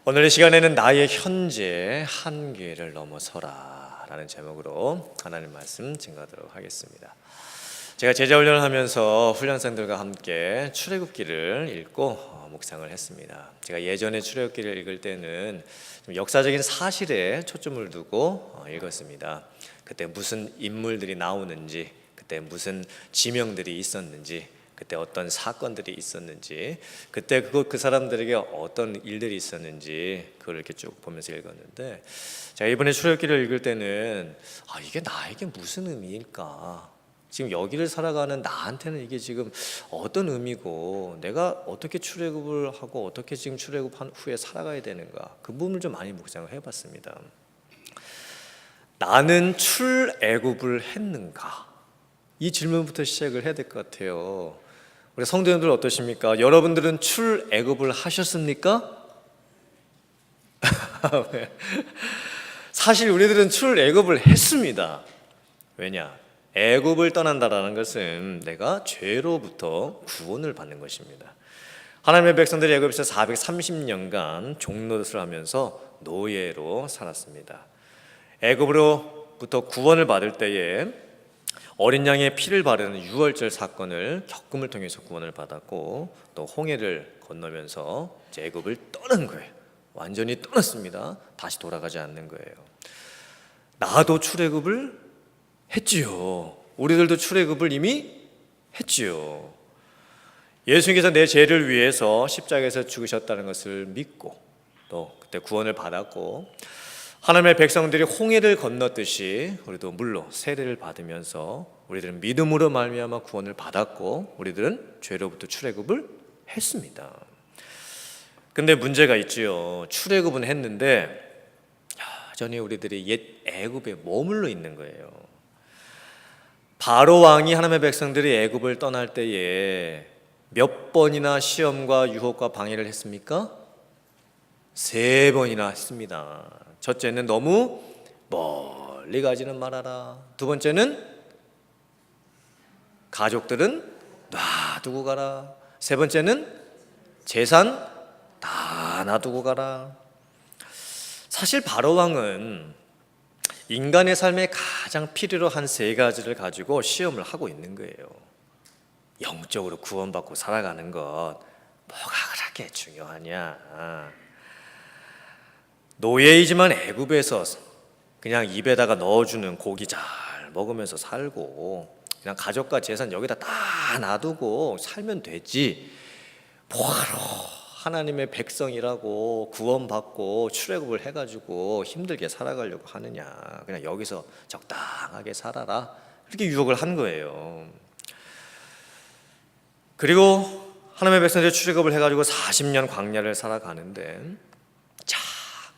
오늘 이 시간에는 나의 현재 한계를 넘어서라 라는 제목으로 하나님 말씀 증거하도록 하겠습니다. 제가 제자훈련을 하면서 훈련생들과 함께 출애굽기를 읽고 묵상을 했습니다. 제가 예전에 출애굽기를 읽을 때는 좀 역사적인 사실에 초점을 두고 읽었습니다. 그때 무슨 인물들이 나오는지, 그때 무슨 지명들이 있었는지, 그때 어떤 사건들이 있었는지, 그때 그 사람들에게 어떤 일들이 있었는지 그걸 이렇게 쭉 보면서 읽었는데, 제가 이번에 출애굽기를 읽을 때는 이게 나에게 무슨 의미일까? 지금 여기를 살아가는 나한테는 이게 지금 어떤 의미고, 내가 어떻게 출애굽을 하고 어떻게 지금 출애굽한 후에 살아가야 되는가, 그 부분을 좀 많이 묵상을 해봤습니다. 나는 출애굽을 했는가? 이 질문부터 시작을 해야 될 것 같아요. 우리 성도님들 어떠십니까? 여러분들은 출애굽을 하셨습니까? 사실 우리들은 출애굽을 했습니다. 왜냐? 애굽을 떠난다라는 것은 내가 죄로부터 구원을 받는 것입니다. 하나님의 백성들이 애굽에서 430년간 종노릇을 하면서 노예로 살았습니다. 애굽으로부터 구원을 받을 때에 어린 양의 피를 바르는 유월절 사건을 겪음을 통해서 구원을 받았고, 또 홍해를 건너면서 애굽을 떠난 거예요. 완전히 떠났습니다. 다시 돌아가지 않는 거예요. 나도 출애굽을 했지요. 우리들도 출애굽을 이미 했지요. 예수님께서 내 죄를 위해서 십자가에서 죽으셨다는 것을 믿고, 또 그때 구원을 받았고, 하나님의 백성들이 홍해를 건넜듯이 우리도 물로 세례를 받으면서 우리들은 믿음으로 말미암아 구원을 받았고, 우리들은 죄로부터 출애굽을 했습니다. 근데 문제가 있지요. 출애굽은 했는데 여전히 우리들이 옛 애굽에 머물러 있는 거예요. 바로 왕이 하나님의 백성들이 애굽을 떠날 때에 몇 번이나 시험과 유혹과 방해를 했습니까? 3번이나 했습니다. 첫째는 너무 멀리 가지는 말아라. 두 번째는 가족들은 놔두고 가라. 세 번째는 재산 다 놔두고 가라. 사실 바로 왕은 인간의 삶에 가장 필요로 한 3가지를 가지고 시험을 하고 있는 거예요. 영적으로 구원받고 살아가는 것 뭐가 그렇게 중요하냐? 노예이지만 애굽에서 그냥 입에다가 넣어주는 고기 잘 먹으면서 살고, 그냥 가족과 재산 여기다 다 놔두고 살면 되지, 뭐하러 하나님의 백성이라고 구원받고 출애굽을 해가지고 힘들게 살아가려고 하느냐. 그냥 여기서 적당하게 살아라, 이렇게 유혹을 한 거예요. 그리고 하나님의 백성들이 출애굽을 해가지고 40년 광야를 살아가는데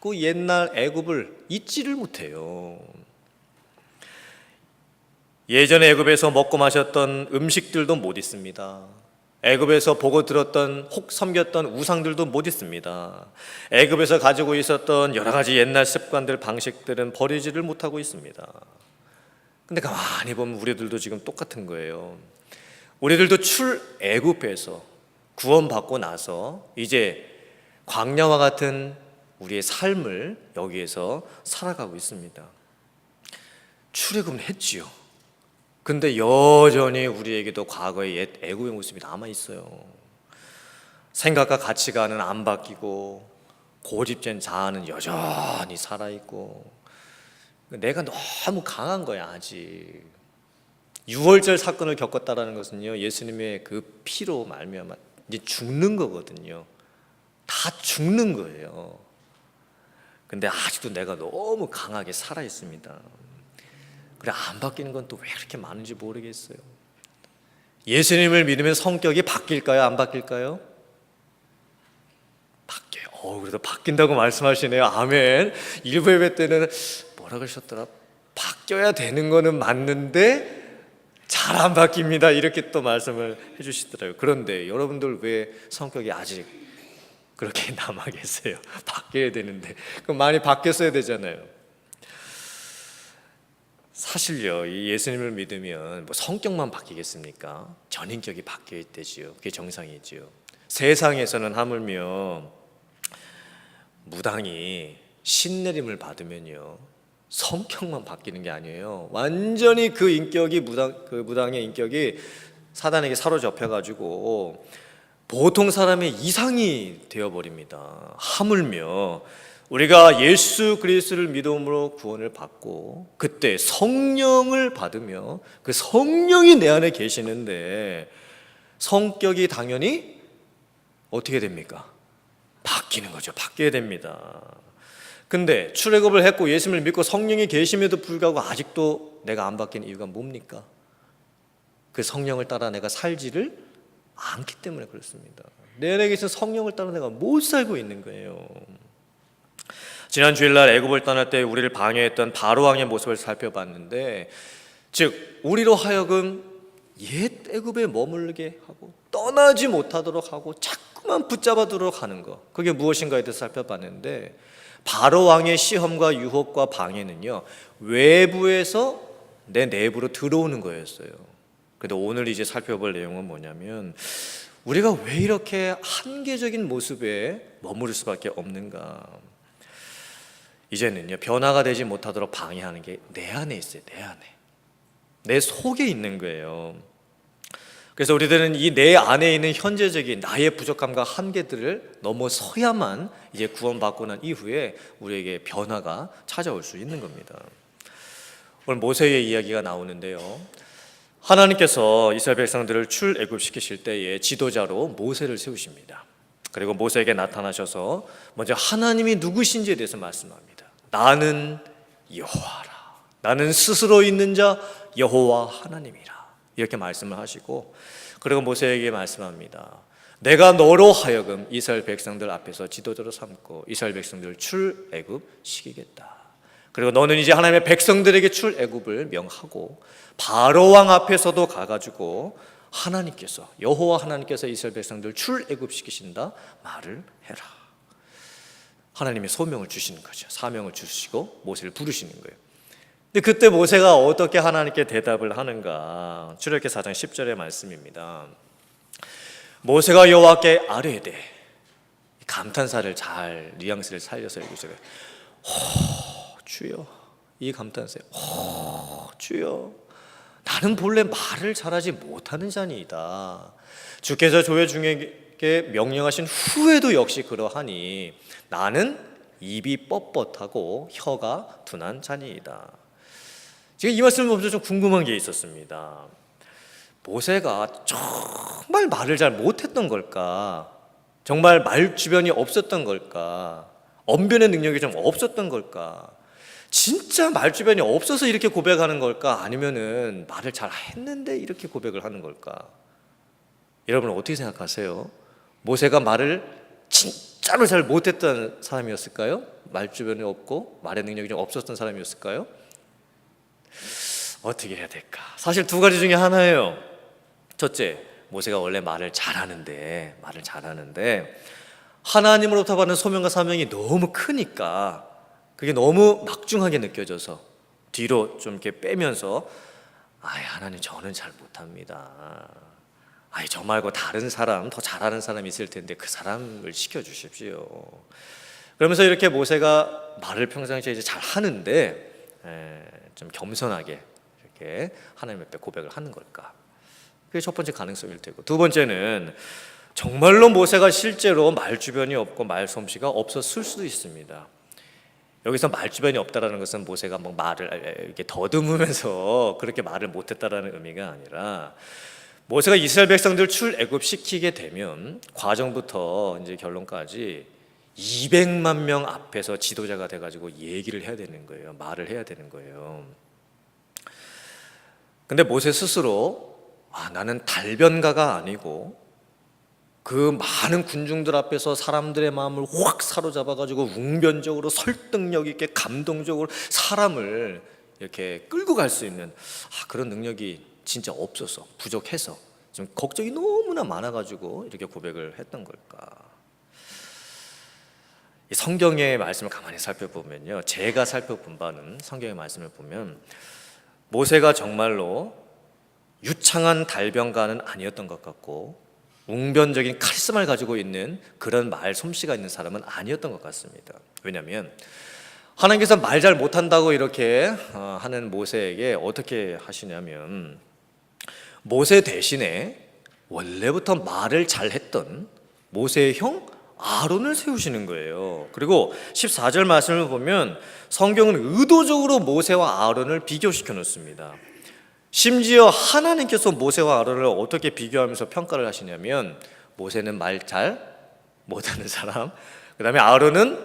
그 옛날 애굽을 잊지를 못해요. 예전에 애굽에서 먹고 마셨던 음식들도 못 잊습니다. 애굽에서 보고 들었던 혹 섬겼던 우상들도 못 잊습니다. 애굽에서 가지고 있었던 여러 가지 옛날 습관들, 방식들은 버리지를 못하고 있습니다. 근데 가만히 보면 우리들도 지금 똑같은 거예요. 우리들도 출애굽에서 구원받고 나서 이제 광야와 같은 우리의 삶을 여기에서 살아가고 있습니다. 출애굽은 했지요. 근데 여전히 우리에게도 과거의 옛 애굽의 모습이 남아있어요. 생각과 가치관은 안 바뀌고, 고집된 자아는 여전히 살아있고, 내가 너무 강한 거야 아직. 유월절 사건을 겪었다는 것은요, 예수님의 그 피로 말미암아 이제 죽는 거거든요. 다 죽는 거예요. 근데 아직도 내가 너무 강하게 살아있습니다. 그래, 안 바뀌는 건 또 왜 그렇게 많은지 모르겠어요. 예수님을 믿으면 성격이 바뀔까요? 안 바뀔까요? 바뀌어요. 그래도 바뀐다고 말씀하시네요. 아멘. 일부 예배 때는 뭐라 그러셨더라? 바뀌어야 되는 거는 맞는데 잘 안 바뀝니다, 이렇게 또 말씀을 해주시더라고요. 그런데 여러분들 왜 성격이 아직 그렇게 남아 계세요? 바뀌어야 되는데. 그럼 많이 바뀌었어야 되잖아요. 사실요, 이 예수님을 믿으면 뭐 성격만 바뀌겠습니까? 전인격이 바뀌어야 되지요. 그게 정상이지요. 세상에서는 하물며 무당이 신내림을 받으면요, 성격만 바뀌는 게 아니에요. 완전히 그 인격이 무당의 인격이 사단에게 사로잡혀가지고 보통 사람의 이상이 되어버립니다. 하물며 우리가 예수 그리스도를 믿음으로 구원을 받고 그때 성령을 받으며 그 성령이 내 안에 계시는데 성격이 당연히 어떻게 됩니까? 바뀌는 거죠. 바뀌어야 됩니다. 근데 출애굽을 했고 예수님을 믿고 성령이 계심에도 불구하고 아직도 내가 안 바뀐 이유가 뭡니까? 그 성령을 따라 내가 살지를 않기 때문에 그렇습니다. 내 안에 계신 성령을 따라 내가 못 살고 있는 거예요. 지난 주일날 애굽을 떠날 때 우리를 방해했던 바로 왕의 모습을 살펴봤는데, 즉 우리로 하여금 옛 애굽에 머물게 하고 떠나지 못하도록 하고 자꾸만 붙잡아두도록 하는 것, 그게 무엇인가에 대해서 살펴봤는데, 바로 왕의 시험과 유혹과 방해는요, 외부에서 내 내부로 들어오는 거였어요. 그런데 오늘 이제 살펴볼 내용은 뭐냐면, 우리가 왜 이렇게 한계적인 모습에 머무를 수밖에 없는가. 이제는요, 변화가 되지 못하도록 방해하는 게 내 안에 있어요. 내 안에, 내 속에 있는 거예요. 그래서 우리들은 이 내 안에 있는 현재적인 나의 부족함과 한계들을 넘어서야만 이제 구원받고 난 이후에 우리에게 변화가 찾아올 수 있는 겁니다. 오늘 모세의 이야기가 나오는데요, 하나님께서 이스라엘 백성들을 출애굽시키실 때에 지도자로 모세를 세우십니다. 그리고 모세에게 나타나셔서 먼저 하나님이 누구신지에 대해서 말씀합니다. 나는 여호와라. 나는 스스로 있는 자 여호와 하나님이라. 이렇게 말씀을 하시고, 그리고 모세에게 말씀합니다. 내가 너로 하여금 이스라엘 백성들 앞에서 지도자로 삼고 이스라엘 백성들을 출애굽시키겠다. 그리고 너는 이제 하나님의 백성들에게 출애굽을 명하고 바로 왕 앞에서도 가가지고 하나님께서, 여호와 하나님께서 이스라엘 백성들을 출애굽시키신다 말을 해라. 하나님이 소명을 주시는 거죠. 사명을 주시고 모세를 부르시는 거예요. 근데 그때 모세가 어떻게 하나님께 대답을 하는가? 출애굽기 4장 10절의 말씀입니다. 모세가 여호와께 아뢰되, 감탄사를 잘 뉘앙스를 살려서 읽으세요. 주여, 이 감탄사에 주여, 나는 본래 말을 잘하지 못하는 자니이다. 주께서 조회 중에게 명령하신 후에도 역시 그러하니 나는 입이 뻣뻣하고 혀가 둔한 자니이다. 지금 이 말씀을 보면서 좀 궁금한 게 있었습니다. 모세가 정말 말을 잘 못했던 걸까? 정말 말 주변이 없었던 걸까? 언변의 능력이 좀 없었던 걸까? 진짜 말 주변이 없어서 이렇게 고백하는 걸까? 아니면은 말을 잘 했는데 이렇게 고백을 하는 걸까? 여러분 어떻게 생각하세요? 모세가 말을 진짜로 잘 못했던 사람이었을까요? 말 주변이 없고 말의 능력이 좀 없었던 사람이었을까요? 어떻게 해야 될까? 사실 두 가지 중에 하나예요. 첫째, 모세가 원래 말을 잘하는데 하나님으로부터 받는 소명과 사명이 너무 크니까 그게 너무 막중하게 느껴져서 뒤로 좀 이렇게 빼면서, 하나님 저는 잘 못합니다. 저 말고 다른 사람, 더 잘하는 사람이 있을 텐데 그 사람을 시켜주십시오. 그러면서 이렇게 모세가 말을 평상시에 이제 잘 하는데 좀 겸손하게 이렇게 하나님 앞에 고백을 하는 걸까? 그게 첫 번째 가능성일 테고, 두 번째는 정말로 모세가 실제로 말 주변이 없고 말 솜씨가 없었을 수도 있습니다. 여기서 말 주변이 없다라는 것은 모세가 뭐 말을 이렇게 더듬으면서 그렇게 말을 못했다라는 의미가 아니라, 모세가 이스라엘 백성들 출애굽시키게 되면 과정부터 이제 결론까지 200만 명 앞에서 지도자가 돼가지고 얘기를 해야 되는 거예요. 말을 해야 되는 거예요. 근데 모세 스스로 나는 달변가가 아니고 그 많은 군중들 앞에서 사람들의 마음을 확 사로잡아가지고 웅변적으로 설득력 있게 감동적으로 사람을 이렇게 끌고 갈 수 있는 그런 능력이 진짜 없어서, 부족해서 좀 걱정이 너무나 많아가지고 이렇게 고백을 했던 걸까? 이 성경의 말씀을 가만히 살펴보면요, 제가 살펴본 바는 성경의 말씀을 보면 모세가 정말로 유창한 달변가는 아니었던 것 같고, 웅변적인 카리스마를 가지고 있는 그런 말 솜씨가 있는 사람은 아니었던 것 같습니다. 왜냐하면 하나님께서 말 잘 못한다고 이렇게 하는 모세에게 어떻게 하시냐면, 모세 대신에 원래부터 말을 잘했던 모세의 형 아론을 세우시는 거예요. 그리고 14절 말씀을 보면 성경은 의도적으로 모세와 아론을 비교시켜 놓습니다. 심지어 하나님께서 모세와 아론을 어떻게 비교하면서 평가를 하시냐면, 모세는 말 잘 못하는 사람, 그 다음에 아론은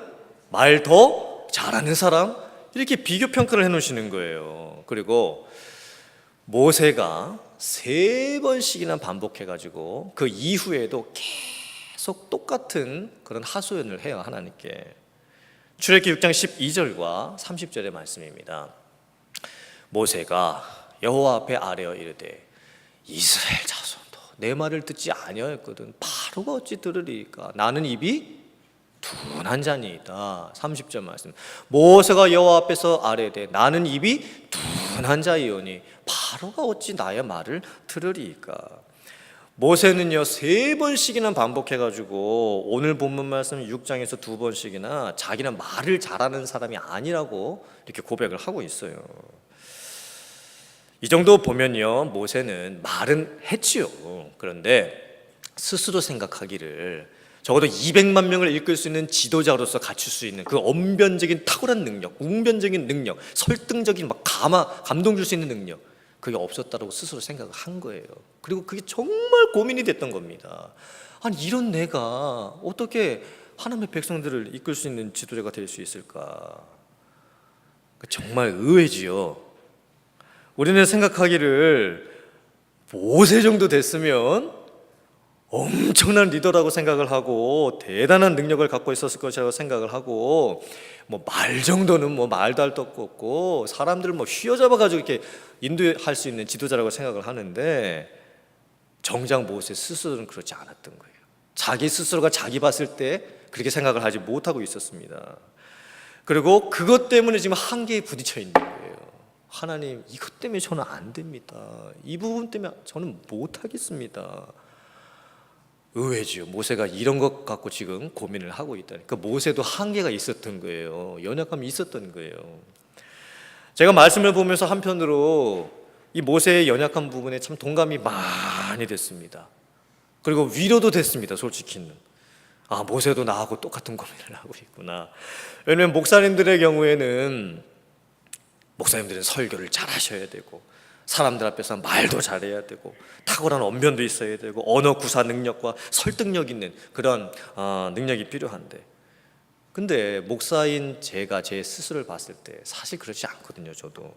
말 더 잘하는 사람, 이렇게 비교 평가를 해놓으시는 거예요. 그리고 모세가 3번씩이나 반복해가지고 그 이후에도 계속 똑같은 그런 하소연을 해요, 하나님께. 출애굽기 6장 12절과 30절의 말씀입니다. 모세가 여호와 앞에 아뢰어 이르되 이스라엘 자손도 내 말을 듣지 아니하였거든 바로가 어찌 들으리까? 나는 입이 둔한 자니이다. 30절 말씀. 모세가 여호와 앞에서 아뢰되 나는 입이 둔한 자이오니 바로가 어찌 나의 말을 들으리까? 모세는요 3번씩이나 반복해가지고 오늘 본문 말씀 6장에서 2번씩이나 자기는 말을 잘하는 사람이 아니라고 이렇게 고백을 하고 있어요. 이 정도 보면요 모세는 말은 했지요. 그런데 스스로 생각하기를 적어도 200만 명을 이끌 수 있는 지도자로서 갖출 수 있는 그 언변적인 탁월한 능력, 웅변적인 능력, 설득적인 감동 줄 수 있는 능력, 그게 없었다고 스스로 생각을 한 거예요. 그리고 그게 정말 고민이 됐던 겁니다. 아니 이런 내가 어떻게 하나님의 백성들을 이끌 수 있는 지도자가 될 수 있을까? 정말 의외지요. 우리는 생각하기를 모세 정도 됐으면 엄청난 리더라고 생각을 하고 대단한 능력을 갖고 있었을 것이라고 생각을 하고, 말 정도는 말도 할 것 없고 사람들을 휘어잡아 가지고 이렇게 인도할 수 있는 지도자라고 생각을 하는데, 정작 모세 스스로는 그렇지 않았던 거예요. 자기 스스로가 자기 봤을 때 그렇게 생각을 하지 못하고 있었습니다. 그리고 그것 때문에 지금 한계에 부딪혀 있는 거예요. 하나님, 이것 때문에 저는 안 됩니다. 이 부분 때문에 저는 못하겠습니다. 의외지요. 모세가 이런 것 갖고 지금 고민을 하고 있다니까. 모세도 한계가 있었던 거예요. 연약함이 있었던 거예요. 제가 말씀을 보면서 한편으로 이 모세의 연약한 부분에 참 동감이 많이 됐습니다. 그리고 위로도 됐습니다. 솔직히는. 모세도 나하고 똑같은 고민을 하고 있구나. 왜냐하면 목사님들의 경우에는 목사님들은 설교를 잘 하셔야 되고 사람들 앞에서 말도 잘해야 되고 탁월한 언변도 있어야 되고 언어 구사 능력과 설득력 있는 그런 능력이 필요한데, 근데 목사인 제가 제 스스로를 봤을 때 사실 그렇지 않거든요. 저도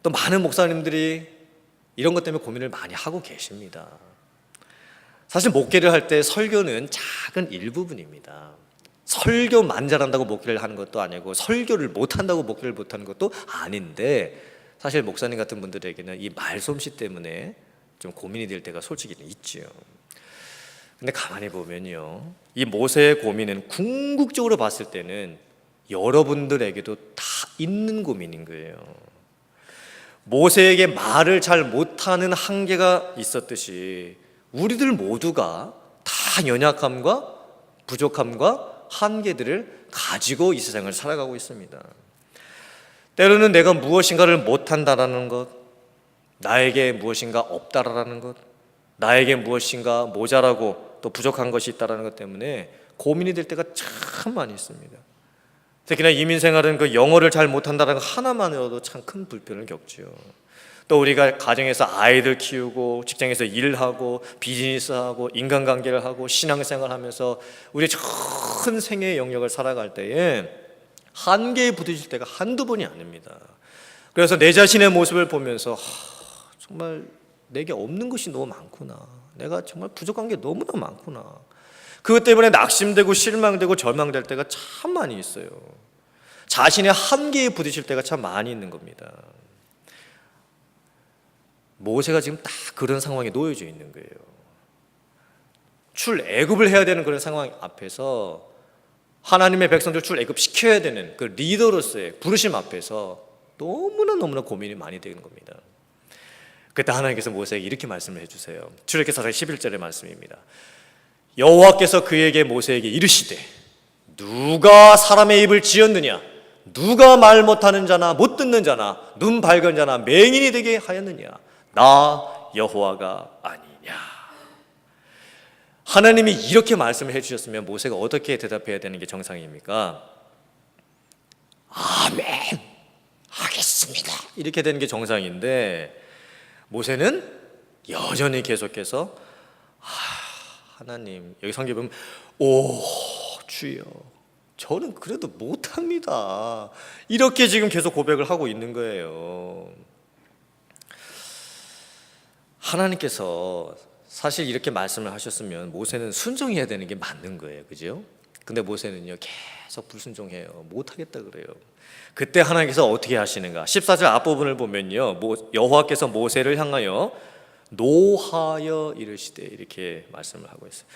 또 많은 목사님들이 이런 것 때문에 고민을 많이 하고 계십니다. 사실 목회를 할 때 설교는 작은 일부분입니다. 설교만 잘한다고 목회를 하는 것도 아니고 설교를 못한다고 목회를 못하는 것도 아닌데, 사실 목사님 같은 분들에게는 이 말솜씨 때문에 좀 고민이 될 때가 솔직히는 있지요. 근데 가만히 보면요, 이 모세의 고민은 궁극적으로 봤을 때는 여러분들에게도 다 있는 고민인 거예요. 모세에게 말을 잘 못하는 한계가 있었듯이 우리들 모두가 다 연약함과 부족함과 한계들을 가지고 이 세상을 살아가고 있습니다. 때로는 내가 무엇인가를 못한다라는 것, 나에게 무엇인가 없다라는 것, 나에게 무엇인가 모자라고 또 부족한 것이 있다라는 것 때문에 고민이 될 때가 참 많이 있습니다. 특히나 이민생활은 그 영어를 잘 못한다는 것 하나만으로도 참 큰 불편을 겪지요. 또 우리가 가정에서 아이들 키우고 직장에서 일하고 비즈니스하고 인간관계를 하고 신앙생활하면서 우리의 큰 생애의 영역을 살아갈 때에 한계에 부딪힐 때가 한두 번이 아닙니다. 그래서 내 자신의 모습을 보면서 정말 내게 없는 것이 너무 많구나, 내가 정말 부족한 게 너무나 많구나, 그것 때문에 낙심되고 실망되고 절망될 때가 참 많이 있어요. 자신의 한계에 부딪힐 때가 참 많이 있는 겁니다. 모세가 지금 딱 그런 상황에 놓여져 있는 거예요. 출애굽을 해야 되는 그런 상황 앞에서, 하나님의 백성들 출애굽 시켜야 되는 그 리더로서의 부르심 앞에서 너무나 고민이 많이 되는 겁니다. 그때 하나님께서 모세에게 이렇게 말씀을 해주세요. 출애굽기 4장 11절의 말씀입니다. 여호와께서 그에게 모세에게 이르시되 누가 사람의 입을 지었느냐? 누가 말 못하는 자나 못 듣는 자나 눈 밝은 자나 맹인이 되게 하였느냐? 나 여호와가 아니냐? 하나님이 이렇게 말씀을 해주셨으면 모세가 어떻게 대답해야 되는 게 정상입니까? 아멘, 하겠습니다, 이렇게 되는 게 정상인데 모세는 여전히 계속해서 하나님, 여기 성경에 보면 오 주여 저는 그래도 못합니다, 이렇게 지금 계속 고백을 하고 있는 거예요. 하나님께서 사실 이렇게 말씀을 하셨으면 모세는 순종해야 되는 게 맞는 거예요, 그죠? 근데 모세는요 계속 불순종해요. 못하겠다 그래요. 그때 하나님께서 어떻게 하시는가? 14절 앞부분을 보면요, 여호와께서 모세를 향하여 노하여 이르시되 이렇게 말씀을 하고 있어요.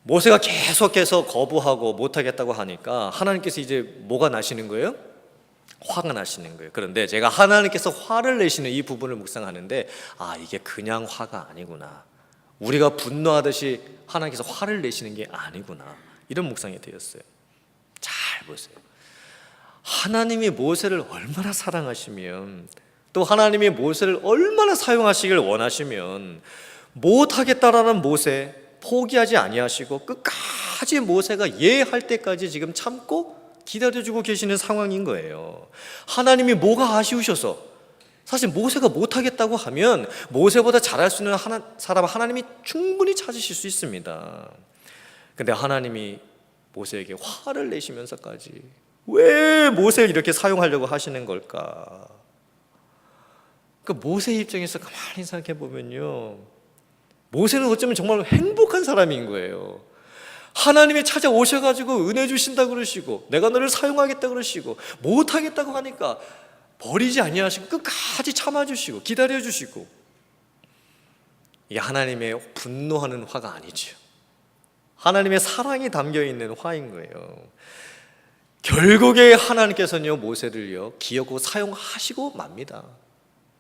모세가 계속해서 거부하고 못하겠다고 하니까 하나님께서 이제 뭐가 나시는 거예요? 화가 나시는 거예요. 그런데 제가 하나님께서 화를 내시는 이 부분을 묵상하는데 이게 그냥 화가 아니구나, 우리가 분노하듯이 하나님께서 화를 내시는 게 아니구나, 이런 묵상이 되었어요. 잘 보세요. 하나님이 모세를 얼마나 사랑하시면, 또 하나님이 모세를 얼마나 사용하시길 원하시면 못하겠다라는 모세 포기하지 아니하시고 끝까지 모세가 할 때까지 지금 참고 기다려주고 계시는 상황인 거예요. 하나님이 뭐가 아쉬우셔서, 사실 모세가 못하겠다고 하면 모세보다 잘할 수 있는 사람 하나님이 충분히 찾으실 수 있습니다. 근데 하나님이 모세에게 화를 내시면서까지 왜 모세를 이렇게 사용하려고 하시는 걸까? 그러니까 모세 입장에서 가만히 생각해 보면요, 모세는 어쩌면 정말 행복한 사람인 거예요. 하나님이 찾아오셔가지고 은혜 주신다 그러시고 내가 너를 사용하겠다 그러시고 못하겠다고 하니까 버리지 아니하시고 끝까지 참아주시고 기다려주시고, 이게 하나님의 분노하는 화가 아니죠. 하나님의 사랑이 담겨있는 화인 거예요. 결국에 하나님께서는요 모세를요 기억하고 사용하시고 맙니다.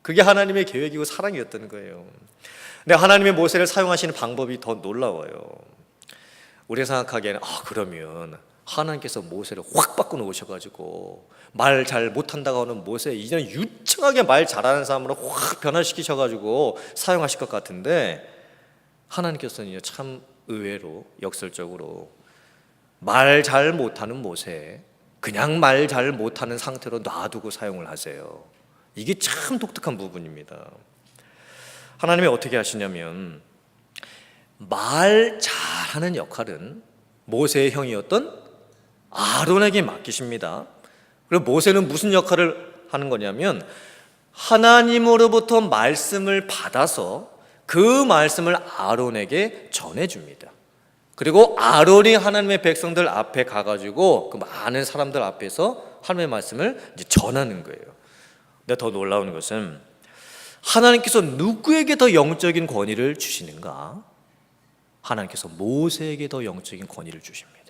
그게 하나님의 계획이고 사랑이었던 거예요. 근데 하나님의 모세를 사용하시는 방법이 더 놀라워요. 우리가 생각하기에는 그러면 하나님께서 모세를 확 바꿔놓으셔가지고 말 잘 못한다고 하는 모세 이제는 유창하게 말 잘하는 사람으로 확 변화시키셔가지고 사용하실 것 같은데, 하나님께서는 참 의외로 역설적으로 말 잘 못하는 모세 그냥 말 잘 못하는 상태로 놔두고 사용을 하세요. 이게 참 독특한 부분입니다. 하나님이 어떻게 하시냐면 말 잘하는 역할은 모세의 형이었던 아론에게 맡기십니다. 그리고 모세는 무슨 역할을 하는 거냐면 하나님으로부터 말씀을 받아서 그 말씀을 아론에게 전해줍니다. 그리고 아론이 하나님의 백성들 앞에 가가지고 그 많은 사람들 앞에서 하나님의 말씀을 이제 전하는 거예요. 근데 더 놀라운 것은 하나님께서 누구에게 더 영적인 권위를 주시는가? 하나님께서 모세에게 더 영적인 권위를 주십니다.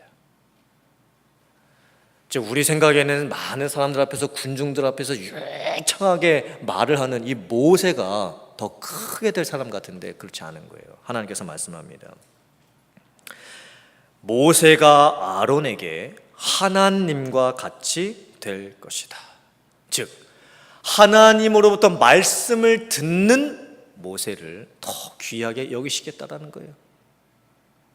우리 생각에는 많은 사람들 앞에서, 군중들 앞에서 유창하게 말을 하는 이 모세가 더 크게 될 사람 같은데 그렇지 않은 거예요. 하나님께서 말씀합니다. 모세가 아론에게 하나님과 같이 될 것이다. 즉 하나님으로부터 말씀을 듣는 모세를 더 귀하게 여기시겠다라는 거예요.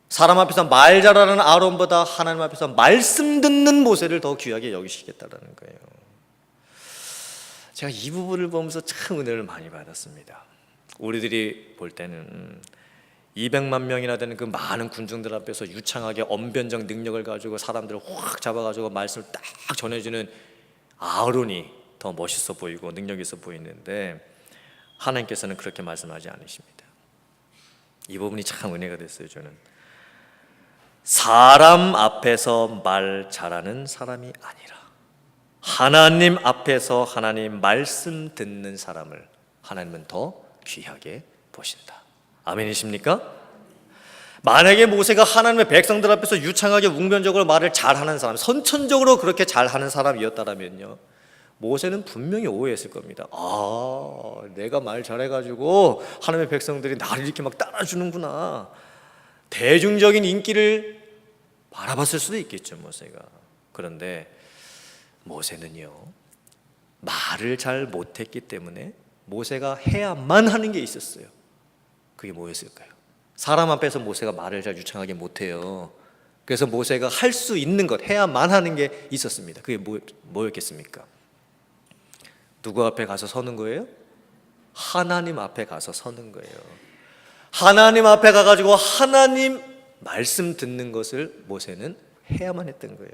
사람 앞에서 말 잘하는 아론보다 하나님 앞에서 말씀 듣는 모세를 더 귀하게 여기시겠다라는 거예요. 제가 이 부분을 보면서 참 은혜를 많이 받았습니다. 우리들이 볼 때는 200만 명이나 되는 그 많은 군중들 앞에서 유창하게 언변적 능력을 가지고 사람들을 확 잡아가지고 말씀을 딱 전해주는 아론이 더 멋있어 보이고 능력 있어 보이는데, 하나님께서는 그렇게 말씀하지 않으십니다. 이 부분이 참 은혜가 됐어요. 저는 사람 앞에서 말 잘하는 사람이 아니라 하나님 앞에서 하나님 말씀 듣는 사람을 하나님은 더 귀하게 보신다. 아멘이십니까? 만약에 모세가 하나님의 백성들 앞에서 유창하게 웅변적으로 말을 잘하는 사람, 선천적으로 그렇게 잘하는 사람이었다면요, 모세는 분명히 오해했을 겁니다. 아, 내가 말 잘해가지고 하나님의 백성들이 나를 이렇게 막 따라주는구나. 대중적인 인기를 바라봤을 수도 있겠죠, 모세가. 그런데 모세는요, 말을 잘 못했기 때문에 모세가 해야만 하는 게 있었어요. 그게 뭐였을까요? 사람 앞에서 모세가 말을 잘 유창하게 못해요. 그래서 모세가 할 수 있는 것, 해야만 하는 게 있었습니다. 그게 뭐였겠습니까? 누구 앞에 가서 서는 거예요? 하나님 앞에 가서 서는 거예요. 하나님 앞에 가가지고 하나님 말씀 듣는 것을 모세는 해야만 했던 거예요.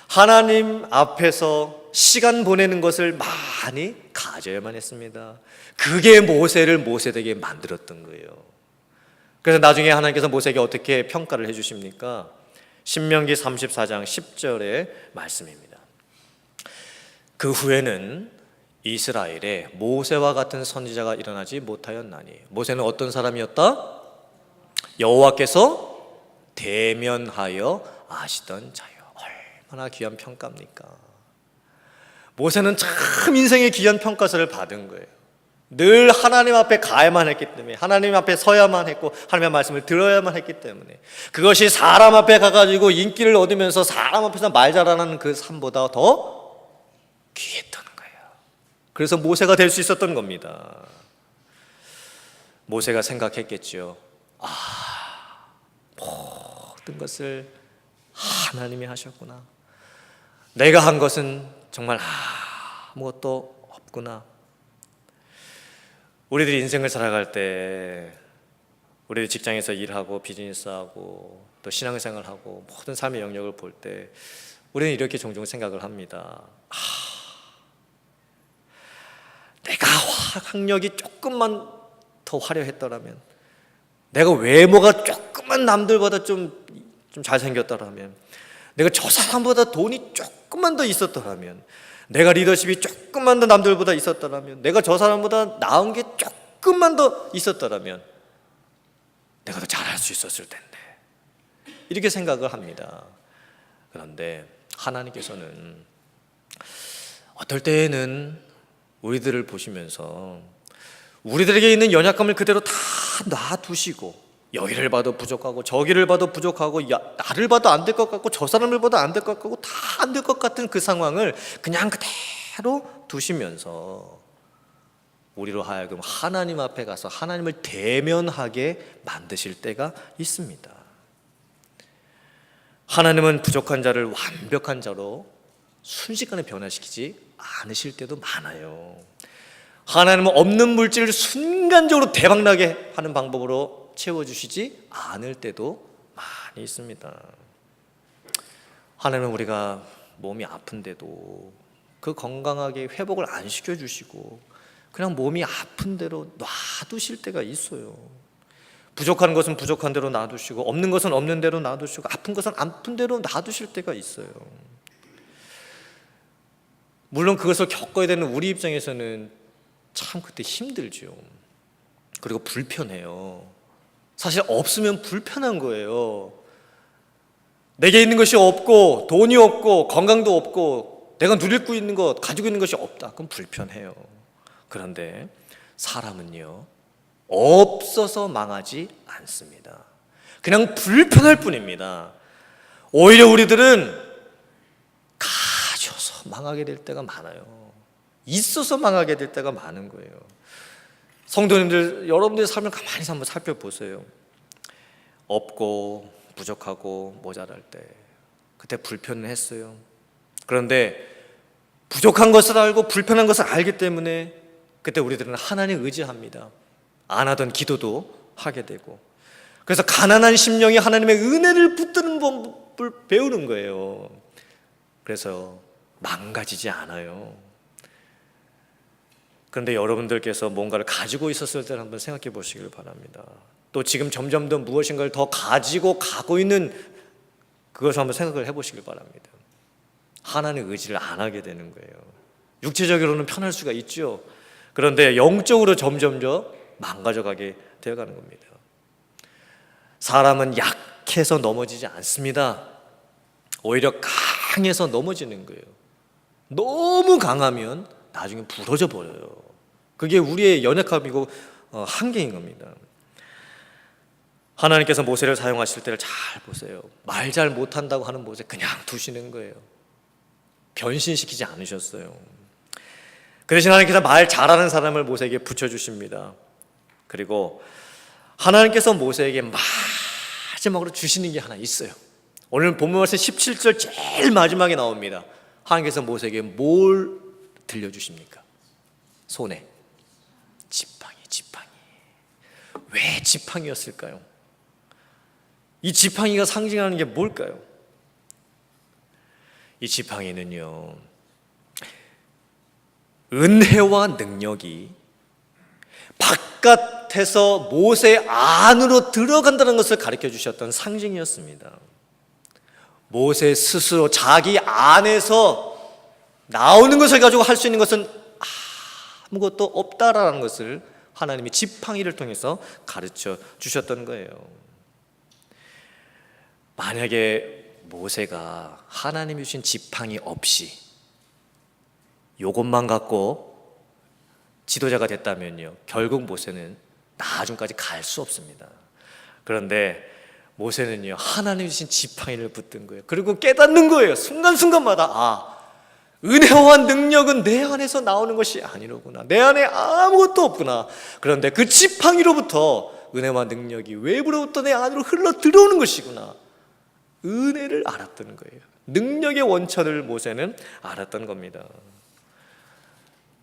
하나님 앞에서 시간 보내는 것을 많이 가져야만 했습니다. 그게 모세를 모세되게 만들었던 거예요. 그래서 나중에 하나님께서 모세에게 어떻게 평가를 해주십니까? 신명기 34장 10절의 말씀입니다. 그 후에는 이스라엘에 모세와 같은 선지자가 일어나지 못하였나니. 모세는 어떤 사람이었다? 여호와께서 대면하여 아시던 자요. 얼마나 귀한 평가입니까? 모세는 참 인생의 귀한 평가서를 받은 거예요. 늘 하나님 앞에 가야만 했기 때문에, 하나님 앞에 서야만 했고, 하나님의 말씀을 들어야만 했기 때문에, 그것이 사람 앞에 가가지고 인기를 얻으면서 사람 앞에서 말 잘하는 그 삶보다 더 귀했던 거예요. 그래서 모세가 될 수 있었던 겁니다. 모세가 생각했겠죠. 모든 것을 하나님이 하셨구나. 내가 한 것은 정말 아무것도 없구나. 우리들이 인생을 살아갈 때, 우리들이 직장에서 일하고 비즈니스하고 또 신앙생활하고 모든 삶의 영역을 볼 때 우리는 이렇게 종종 생각을 합니다. 내가 학력이 조금만 더 화려했더라면, 내가 외모가 조금만 남들보다 좀 잘생겼더라면, 내가 저 사람보다 돈이 조금만 더 있었더라면, 내가 리더십이 조금만 더 남들보다 있었더라면, 내가 저 사람보다 나은 게 조금만 더 있었더라면 내가 더 잘할 수 있었을 텐데, 이렇게 생각을 합니다. 그런데 하나님께서는 어떨 때에는 우리들을 보시면서 우리들에게 있는 연약함을 그대로 다 놔두시고, 여기를 봐도 부족하고 저기를 봐도 부족하고, 나를 봐도 안 될 것 같고 저 사람을 봐도 안 될 것 같고 다 안 될 것 같은 그 상황을 그냥 그대로 두시면서 우리로 하여금 하나님 앞에 가서 하나님을 대면하게 만드실 때가 있습니다. 하나님은 부족한 자를 완벽한 자로 순식간에 변화시키지 않으실 때도 많아요. 하나님은 없는 물질을 순간적으로 대박나게 하는 방법으로 채워주시지 않을 때도 많이 있습니다. 하나님은 우리가 몸이 아픈데도 그 건강하게 회복을 안 시켜주시고 그냥 몸이 아픈 대로 놔두실 때가 있어요. 부족한 것은 부족한 대로 놔두시고, 없는 것은 없는 대로 놔두시고, 아픈 것은 아픈 대로 놔두실 때가 있어요. 물론 그것을 겪어야 되는 우리 입장에서는 참 그때 힘들죠. 그리고 불편해요. 사실 없으면 불편한 거예요. 내게 있는 것이 없고 돈이 없고 건강도 없고 내가 누리고 있는 것, 가지고 있는 것이 없다. 그럼 불편해요. 그런데 사람은요, 없어서 망하지 않습니다. 그냥 불편할 뿐입니다. 오히려 우리들은 가져서 망하게 될 때가 많아요. 있어서 망하게 될 때가 많은 거예요. 성도님들, 여러분들의 삶을 가만히 한번 살펴보세요. 없고 부족하고 모자랄 때 그때 불편은 했어요. 그런데 부족한 것을 알고 불편한 것을 알기 때문에 그때 우리들은 하나님 의지합니다. 안 하던 기도도 하게 되고, 그래서 가난한 심령이 하나님의 은혜를 붙드는 법을 배우는 거예요. 그래서 망가지지 않아요. 그런데 여러분들께서 뭔가를 가지고 있었을 때를 한번 생각해 보시길 바랍니다. 또 지금 점점 더 무엇인가를 더 가지고 가고 있는 그것을 한번 생각을 해보시길 바랍니다. 하나님의 의지를 안 하게 되는 거예요. 육체적으로는 편할 수가 있죠. 그런데 영적으로 점점 더 망가져가게 되어가는 겁니다. 사람은 약해서 넘어지지 않습니다. 오히려 강해서 넘어지는 거예요. 너무 강하면 나중에 부러져 버려요. 그게 우리의 연약함이고 한계인 겁니다. 하나님께서 모세를 사용하실 때를 잘 보세요. 말 잘 못한다고 하는 모세 그냥 두시는 거예요. 변신시키지 않으셨어요. 그 대신 하나님께서 말 잘하는 사람을 모세에게 붙여주십니다. 그리고 하나님께서 모세에게 마지막으로 주시는 게 하나 있어요. 오늘 본문 말씀 17절 제일 마지막에 나옵니다. 하나님께서 모세에게 뭘 들려주십니까? 손에 지팡이. 왜 지팡이였을까요? 이 지팡이가 상징하는 게 뭘까요? 이 지팡이는요, 은혜와 능력이 바깥에서 모세 안으로 들어간다는 것을 가르쳐 주셨던 상징이었습니다. 모세 스스로 자기 안에서 나오는 것을 가지고 할 수 있는 것은 아무것도 없다라는 것을 하나님이 지팡이를 통해서 가르쳐 주셨던 거예요. 만약에 모세가 하나님이 주신 지팡이 없이 이것만 갖고 지도자가 됐다면요, 결국 모세는 나중까지 갈 수 없습니다. 그런데 모세는요, 하나님이 주신 지팡이를 붙든 거예요. 그리고 깨닫는 거예요. 순간순간마다 은혜와 능력은 내 안에서 나오는 것이 아니로구나. 내 안에 아무것도 없구나. 그런데 그 지팡이로부터 은혜와 능력이 외부로부터 내 안으로 흘러 들어오는 것이구나. 은혜를 알았던 거예요. 능력의 원천을 모세는 알았던 겁니다.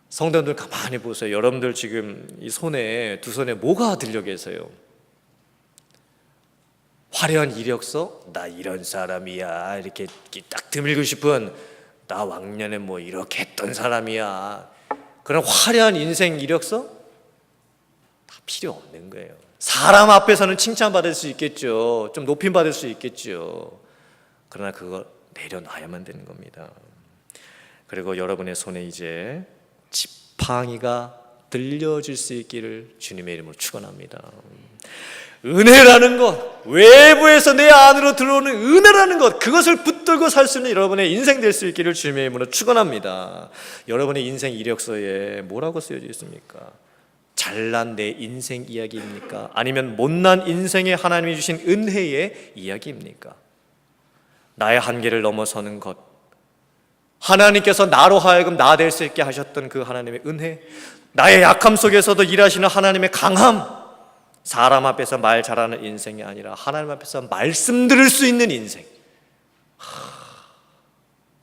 성도님들 가만히 보세요. 여러분들 지금 이 손에, 두 손에 뭐가 들려 계세요? 화려한 이력서? 나 이런 사람이야. 이렇게 딱 드밀고 싶은, 나 왕년에 뭐 이렇게 했던 사람이야. 그런 화려한 인생 이력서? 다 필요 없는 거예요. 사람 앞에서는 칭찬받을 수 있겠죠. 좀 높임받을 수 있겠죠. 그러나 그걸 내려놔야만 되는 겁니다. 그리고 여러분의 손에 이제 지팡이가 들려질 수 있기를 주님의 이름으로 축원합니다. 은혜라는 것, 외부에서 내 안으로 들어오는 은혜라는 것, 그것을 붙들고 살 수 있는 여러분의 인생 될 수 있기를 주님의 이름으로 축원합니다. 여러분의 인생 이력서에 뭐라고 쓰여져 있습니까? 잘난 내 인생 이야기입니까? 아니면 못난 인생에 하나님이 주신 은혜의 이야기입니까? 나의 한계를 넘어서는 것, 하나님께서 나로 하여금 나 될 수 있게 하셨던 그 하나님의 은혜, 나의 약함 속에서도 일하시는 하나님의 강함, 사람 앞에서 말 잘하는 인생이 아니라 하나님 앞에서 말씀 들을 수 있는 인생.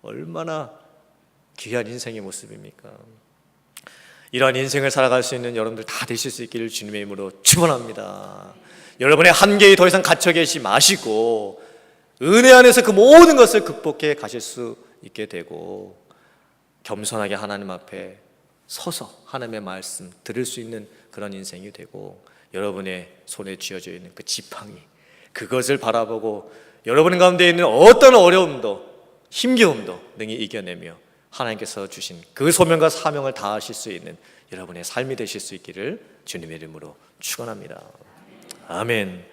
얼마나 귀한 인생의 모습입니까? 이러한 인생을 살아갈 수 있는 여러분들 다 되실 수 있기를 주님의 이름으로 축원합니다. 여러분의 한계에 더 이상 갇혀 계시지 마시고 은혜 안에서 그 모든 것을 극복해 가실 수 있게 되고 겸손하게 하나님 앞에 서서 하나님의 말씀 들을 수 있는 그런 인생이 되고 여러분의 손에 쥐어져 있는 그 지팡이, 그것을 바라보고 여러분 가운데 있는 어떤 어려움도 힘겨움도 능히 이겨내며 하나님께서 주신 그 소명과 사명을 다하실 수 있는 여러분의 삶이 되실 수 있기를 주님의 이름으로 축원합니다. 아멘.